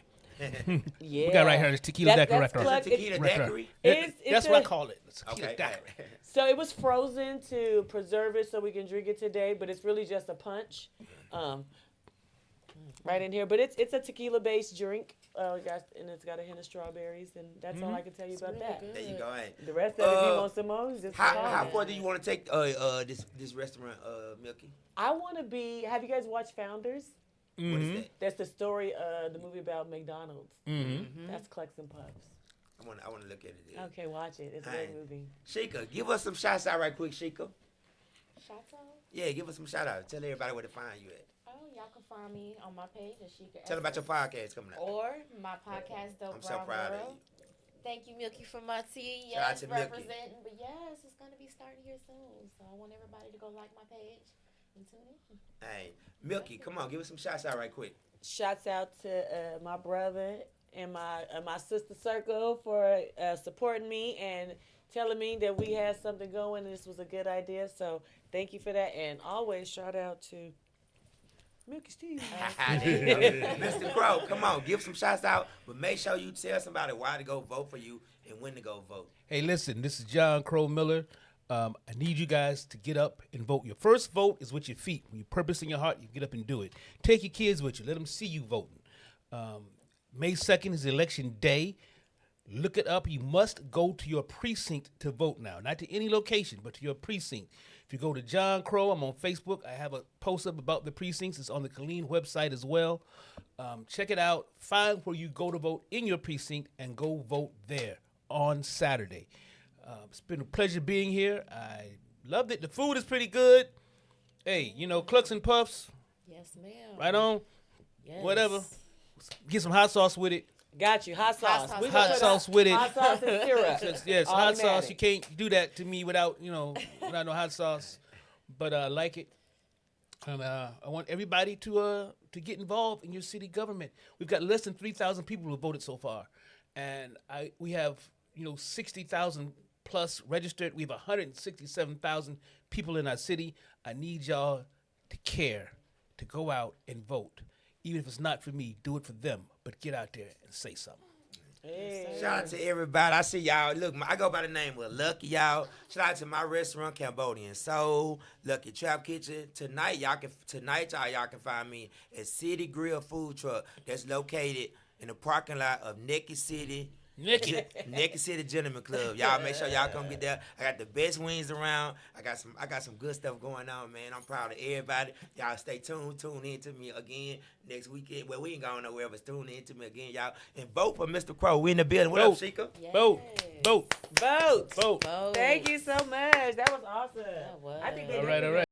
Yeah, We got right here this tequila daiquiri that's right there. cluck- Tequila Right there. daiquiri? It's That's a- what I call it. It's tequila Okay. daiquiri. So it was frozen to preserve it so we can drink it today, but it's really just a punch, right in here. But it's a tequila based drink. And it's got a hint of strawberries, and that's all I can tell you about really that. good. There you go. Hey. The rest of it, if you Uh, want some more, just How call me. far do you want to take this restaurant, Milky? I want to be. Have you guys watched Founders? What is that? That's the story, the movie about McDonald's. Mm-hmm. That's Clucks and Puffs. I want to look at it. Yeah. Okay, watch it. It's a Alright. great movie. Sheikah, give us some shots out right quick, Sheikah. Shots out. Yeah, give us some shout outs. Tell everybody where to find you at. Oh, y'all can find me on my page at SHEKIA. Tell them about your podcast coming out. Or my podcast, Dope I'm so Brown proud Girl. of you. Thank you, Milky, for my tea. Shout out Yes, to Milky. representing. But yes, it's going to be starting here soon. So I want everybody to go like my page and tune in. Hey, Milky, come on, give us some shots out right quick. Shouts out to my brother and my sister circle for supporting me and telling me that we had something going and this was a good idea. So thank you for that. And always shout out to Milky Steve. Mr. Crow, come on, give some shots out, but make sure you tell somebody why to go vote for you and when to go vote. Hey, listen, this is John Crow Miller. I need you guys to get up and vote. Your first vote is with your feet. When you purpose in your heart, you get up and do it. Take your kids with you. Let them see you voting. May 2nd is election day. Look it up. You must go to your precinct to vote now. Not to any location, but to your precinct. If you go to John Crow, I'm on Facebook. I have a post up about the precincts. It's on the Colleen website as well. Check it out. Find where you go to vote in your precinct and go vote there on Saturday. It's been a pleasure being here. I loved it. The food is pretty good. Hey, Clucks and Puffs, Yes, ma'am. right on. Yes. Whatever. Get some hot sauce with it. Got you. Hot sauce. sauce. We Hot gonna Hot put sauce with it. Hot sauce and syrup. Yes, hot sauce. Automatic. You can't do that to me without no hot sauce. But I like it. And I want everybody to get involved in your city government. We've got less than 3,000 people who have voted so far, and we have 60,000 plus registered. We have 167,000 people in our city. I need y'all to care, to go out and vote. Even if it's not for me, do it for them. But get out there and say something. Hey. Shout out to everybody. I see y'all. Look, I go by the name of Lucky, y'all. Shout out to my restaurant, Cambodian Soul, Lucky Trap Kitchen. Tonight, y'all can find me at City Grill Food Truck. That's located in the parking lot of Naked City Gentleman Club. Y'all make sure y'all come get there. I got the best wings around. I got some good stuff going on, man. I'm proud of everybody. Y'all stay tuned. Tune in to me again next weekend. Well, we ain't going nowhere, but tune in to me again, y'all. And vote for Mr. Crow. We in the building. What up, Vote. Sheikah? Yes. Vote. Vote. Vote. Vote. Thank you so much. That was awesome. That was. I think they All did right, a all good right.